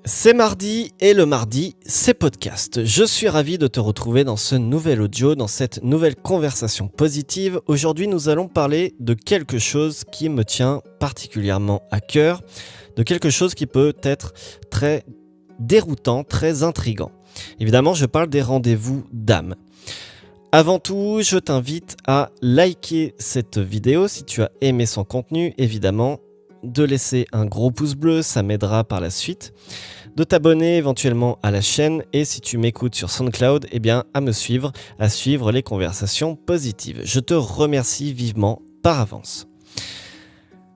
C'est mardi et le mardi, c'est podcast. Je suis ravi de te retrouver dans ce nouvel audio, dans cette nouvelle conversation positive. Aujourd'hui, nous allons parler de quelque chose qui me tient particulièrement à cœur, de quelque chose qui peut être très déroutant, très intriguant. Évidemment, je parle des rendez-vous d'âme. Avant tout, je t'invite à liker cette vidéo si tu as aimé son contenu, évidemment, de laisser un gros pouce bleu, ça m'aidera par la suite, de t'abonner éventuellement à la chaîne et si tu m'écoutes sur SoundCloud, à me suivre, à suivre les conversations positives. Je te remercie vivement par avance.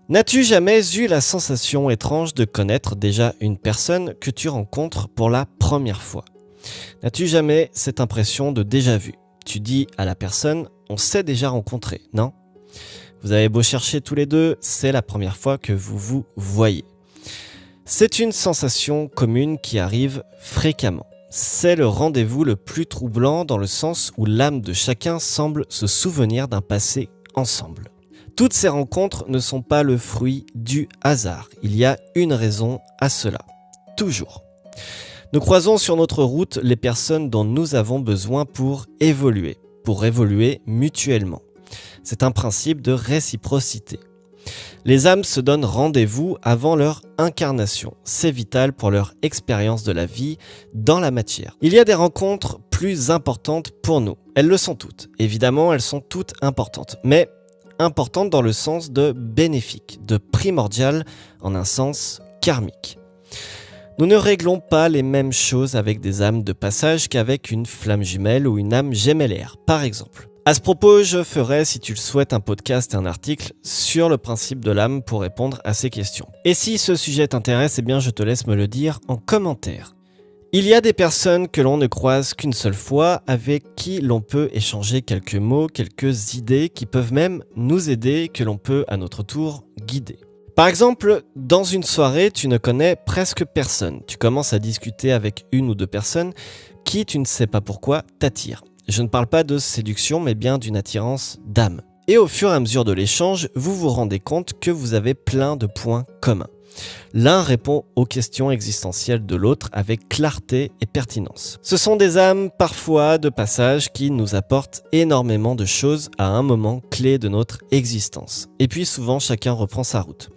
N'as-tu jamais eu la sensation étrange de connaître déjà une personne que tu rencontres pour la première fois ? N'as-tu jamais cette impression de déjà-vu ? Tu dis à la personne, on s'est déjà rencontré, non ? Vous avez beau chercher tous les deux, c'est la première fois que vous vous voyez. C'est une sensation commune qui arrive fréquemment. C'est le rendez-vous le plus troublant dans le sens où l'âme de chacun semble se souvenir d'un passé ensemble. Toutes ces rencontres ne sont pas le fruit du hasard. Il y a une raison à cela. Toujours. Nous croisons sur notre route les personnes dont nous avons besoin pour évoluer mutuellement. C'est un principe de réciprocité. Les âmes se donnent rendez-vous avant leur incarnation. C'est vital pour leur expérience de la vie dans la matière. Il y a des rencontres plus importantes pour nous. Elles le sont toutes. Évidemment, elles sont toutes importantes. Mais importantes dans le sens de bénéfique, de primordial en un sens karmique. Nous ne réglons pas les mêmes choses avec des âmes de passage qu'avec une flamme jumelle ou une âme gémellaire, par exemple. À ce propos, je ferai, si tu le souhaites, un podcast et un article sur le principe de l'âme pour répondre à ces questions. Et si ce sujet t'intéresse, je te laisse me le dire en commentaire. Il y a des personnes que l'on ne croise qu'une seule fois, avec qui l'on peut échanger quelques mots, quelques idées qui peuvent même nous aider, que l'on peut à notre tour guider. Par exemple, dans une soirée, tu ne connais presque personne. Tu commences à discuter avec une ou deux personnes qui, tu ne sais pas pourquoi, t'attirent. Je ne parle pas de séduction, mais bien d'une attirance d'âme. Et au fur et à mesure de l'échange, vous vous rendez compte que vous avez plein de points communs. L'un répond aux questions existentielles de l'autre avec clarté et pertinence. Ce sont des âmes parfois de passage qui nous apportent énormément de choses à un moment clé de notre existence. Et puis souvent, chacun reprend sa route.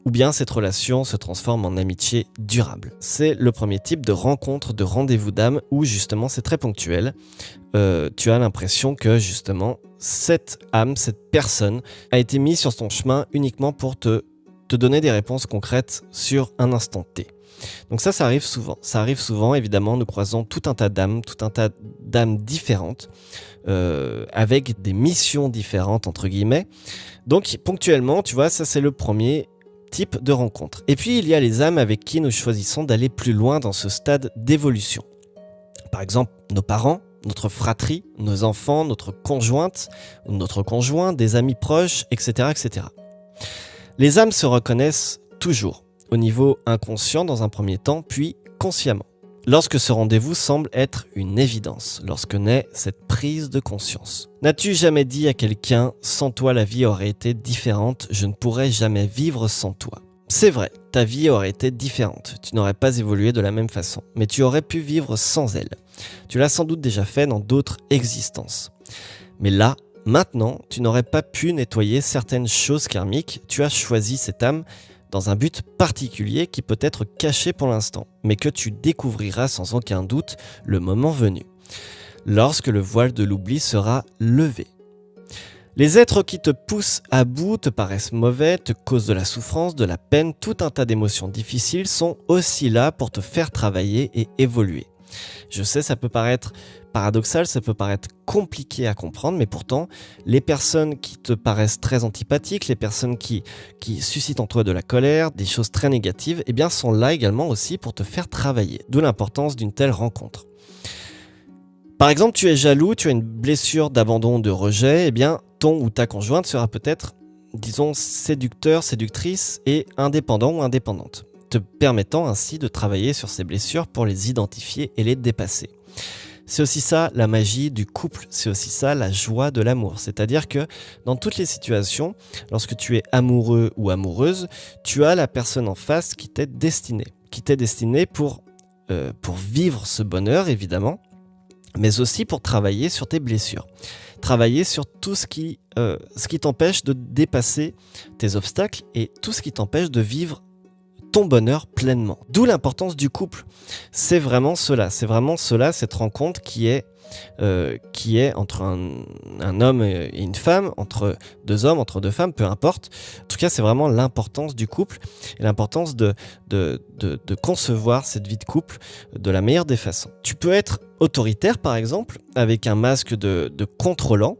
Ou bien cette relation se transforme en amitié durable. C'est le premier type de rencontre, de rendez-vous d'âme où justement c'est très ponctuel. Tu as l'impression que justement cette âme, cette personne a été mise sur ton chemin uniquement pour te donner des réponses concrètes sur un instant T. Donc ça arrive souvent. Ça arrive souvent, évidemment, nous croisons tout un tas d'âmes différentes, avec des missions différentes, entre guillemets. Donc ponctuellement, tu vois, ça c'est le premier type de rencontre. Et puis il y a les âmes avec qui nous choisissons d'aller plus loin dans ce stade d'évolution. Par exemple, nos parents, notre fratrie, nos enfants, notre conjointe, notre conjoint, des amis proches, etc., etc. Les âmes se reconnaissent toujours, au niveau inconscient dans un premier temps, puis consciemment. Lorsque ce rendez-vous semble être une évidence, lorsque naît cette prise de conscience. N'as-tu jamais dit à quelqu'un « sans toi la vie aurait été différente, je ne pourrais jamais vivre sans toi ». C'est vrai, ta vie aurait été différente, tu n'aurais pas évolué de la même façon, mais tu aurais pu vivre sans elle. Tu l'as sans doute déjà fait dans d'autres existences. Mais là, maintenant, tu n'aurais pas pu nettoyer certaines choses karmiques, tu as choisi cette âme dans un but particulier qui peut être caché pour l'instant, mais que tu découvriras sans aucun doute le moment venu, lorsque le voile de l'oubli sera levé. Les êtres qui te poussent à bout te paraissent mauvais, te causent de la souffrance, de la peine, tout un tas d'émotions difficiles sont aussi là pour te faire travailler et évoluer. Je sais, ça peut paraître paradoxal, ça peut paraître compliqué à comprendre, mais pourtant, les personnes qui te paraissent très antipathiques, les personnes qui suscitent en toi de la colère, des choses très négatives, sont là également aussi pour te faire travailler. D'où l'importance d'une telle rencontre. Par exemple, tu es jaloux, tu as une blessure d'abandon, de rejet, ton ou ta conjointe sera peut-être, séducteur, séductrice et indépendant ou indépendante, te permettant ainsi de travailler sur ces blessures pour les identifier et les dépasser. C'est aussi ça la magie du couple, c'est aussi ça la joie de l'amour. C'est-à-dire que dans toutes les situations, lorsque tu es amoureux ou amoureuse, tu as la personne en face qui t'est destinée. qui t'est destiné pour vivre ce bonheur, évidemment, mais aussi pour travailler sur tes blessures. Travailler sur tout ce qui t'empêche de dépasser tes obstacles et tout ce qui t'empêche de vivre ton bonheur pleinement. D'où l'importance du couple. C'est vraiment cela, cette rencontre qui est entre un homme et une femme, entre deux hommes, entre deux femmes, peu importe. En tout cas, c'est vraiment l'importance du couple et l'importance de concevoir cette vie de couple de la meilleure des façons. Tu peux être autoritaire, par exemple, avec un masque de contrôlant.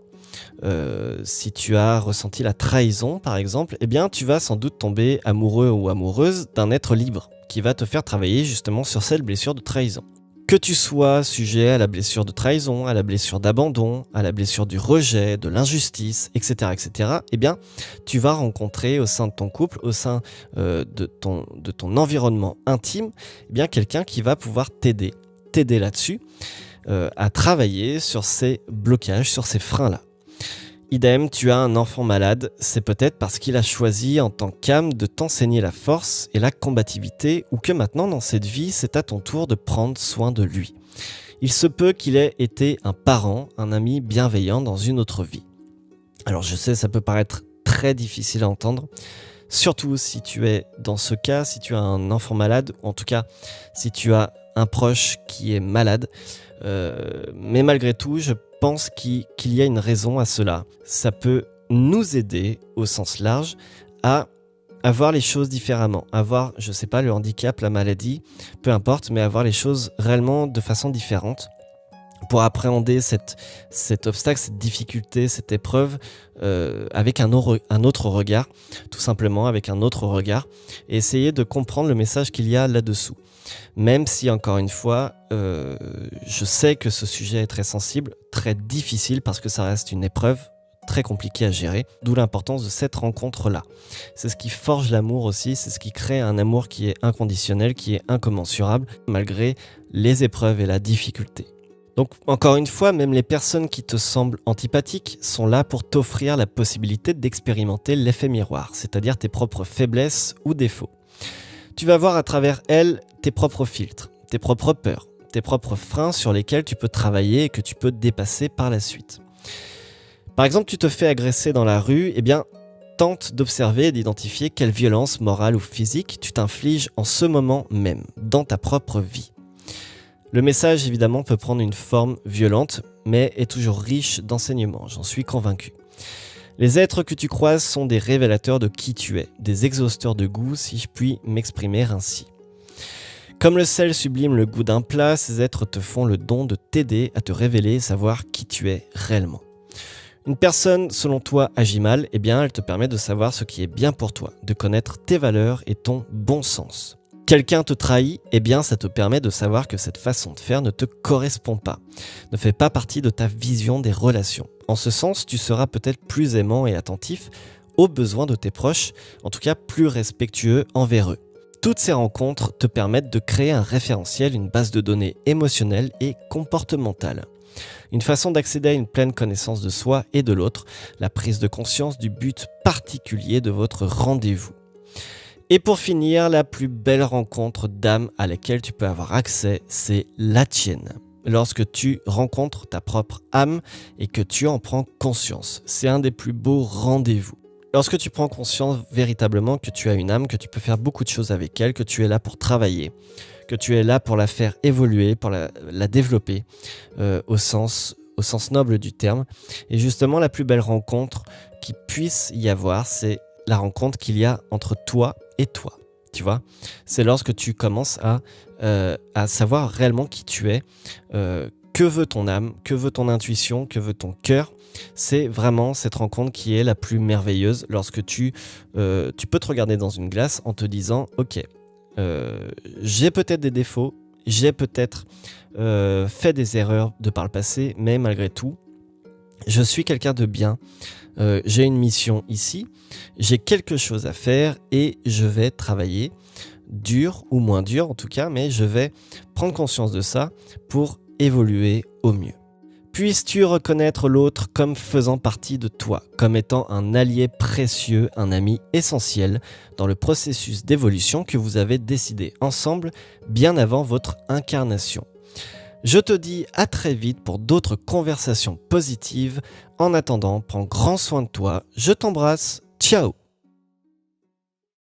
Si tu as ressenti la trahison, par exemple, eh bien, tu vas sans doute tomber amoureux ou amoureuse d'un être libre qui va te faire travailler justement sur cette blessure de trahison. Que tu sois sujet à la blessure de trahison, à la blessure d'abandon, à la blessure du rejet, de l'injustice, etc., eh bien, tu vas rencontrer au sein de ton couple, au sein de ton environnement intime, eh bien, quelqu'un qui va pouvoir t'aider là-dessus, à travailler sur ces blocages, sur ces freins-là. Idem, tu as un enfant malade, c'est peut-être parce qu'il a choisi en tant qu'âme de t'enseigner la force et la combativité, ou que maintenant dans cette vie, c'est à ton tour de prendre soin de lui. Il se peut qu'il ait été un parent, un ami bienveillant dans une autre vie. Alors je sais, ça peut paraître très difficile à entendre, surtout si tu es dans ce cas, si tu as un enfant malade, ou en tout cas si tu as un proche qui est malade, mais malgré tout, je pense qu'il y a une raison à cela. Ça peut nous aider, au sens large, à voir les choses différemment, à voir, je sais pas, le handicap, la maladie, peu importe, mais à voir les choses réellement de façon différente, pour appréhender cet obstacle, cette difficulté, cette épreuve, avec un autre regard, tout simplement avec un autre regard, et essayer de comprendre le message qu'il y a là-dessous. Même si, encore une fois, je sais que ce sujet est très sensible, très difficile, parce que ça reste une épreuve très compliquée à gérer, d'où l'importance de cette rencontre-là. C'est ce qui forge l'amour aussi, c'est ce qui crée un amour qui est inconditionnel, qui est incommensurable, malgré les épreuves et la difficulté. Donc, encore une fois, même les personnes qui te semblent antipathiques sont là pour t'offrir la possibilité d'expérimenter l'effet miroir, c'est-à-dire tes propres faiblesses ou défauts. Tu vas voir à travers elles tes propres filtres, tes propres peurs, tes propres freins sur lesquels tu peux travailler et que tu peux dépasser par la suite. Par exemple, tu te fais agresser dans la rue, eh bien, tente d'observer et d'identifier quelle violence morale ou physique tu t'infliges en ce moment même, dans ta propre vie. Le message, évidemment, peut prendre une forme violente, mais est toujours riche d'enseignements, j'en suis convaincu. Les êtres que tu croises sont des révélateurs de qui tu es, des exhausteurs de goût, si je puis m'exprimer ainsi. Comme le sel sublime le goût d'un plat, ces êtres te font le don de t'aider à te révéler et savoir qui tu es réellement. Une personne, selon toi, agit mal, eh bien, elle te permet de savoir ce qui est bien pour toi, de connaître tes valeurs et ton bon sens. Quelqu'un te trahit, eh bien, ça te permet de savoir que cette façon de faire ne te correspond pas, ne fait pas partie de ta vision des relations. En ce sens, tu seras peut-être plus aimant et attentif aux besoins de tes proches, en tout cas plus respectueux envers eux. Toutes ces rencontres te permettent de créer un référentiel, une base de données émotionnelle et comportementale. Une façon d'accéder à une pleine connaissance de soi et de l'autre, la prise de conscience du but particulier de votre rendez-vous. Et pour finir, la plus belle rencontre d'âme à laquelle tu peux avoir accès, c'est la tienne. Lorsque tu rencontres ta propre âme et que tu en prends conscience, c'est un des plus beaux rendez-vous. Lorsque tu prends conscience véritablement que tu as une âme, que tu peux faire beaucoup de choses avec elle, que tu es là pour travailler, que tu es là pour la faire évoluer, pour la développer au sens noble du terme. Et justement, la plus belle rencontre qu'il puisse y avoir, c'est la rencontre qu'il y a entre toi et toi. Tu vois, c'est lorsque tu commences à savoir réellement qui tu es, que veut ton âme, que veut ton intuition, que veut ton cœur. C'est vraiment cette rencontre qui est la plus merveilleuse lorsque tu peux te regarder dans une glace en te disant « Ok, j'ai peut-être des défauts, j'ai peut-être fait des erreurs de par le passé, mais malgré tout, je suis quelqu'un de bien, j'ai une mission ici, j'ai quelque chose à faire et je vais travailler dur ou moins dur en tout cas, mais je vais prendre conscience de ça pour évoluer au mieux. » Puisses-tu reconnaître l'autre comme faisant partie de toi, comme étant un allié précieux, un ami essentiel dans le processus d'évolution que vous avez décidé ensemble bien avant votre incarnation. Je te dis à très vite pour d'autres conversations positives. En attendant, prends grand soin de toi. Je t'embrasse. Ciao!